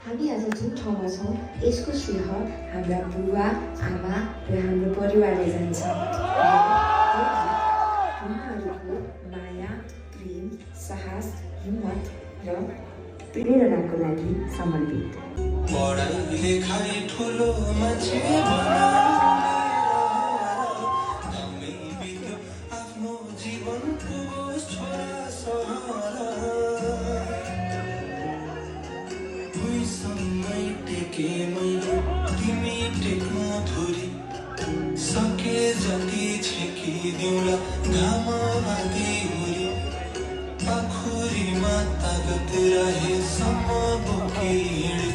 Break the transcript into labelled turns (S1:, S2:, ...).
S1: हामी आज जुन ठाउँमा छौँ यसको श्रेय हाम्रा बुवा आमा र हाम्रो परिवारले जान्छ। उहाँहरूको माया, प्रेम, साहस, हिम्मत र प्रेरणाको लागि समर्पित।
S2: पढाइ लेखाइ ठुलो मान्छे आफ्नो जीवनको छोरा दुईसँगै टेके मैले तिमी टेक्नु धुरी सके जति छेकिदिउँला घाम बाँधी हुरी पाखुरीमा तागत रहेसम्म बोकी हिँडे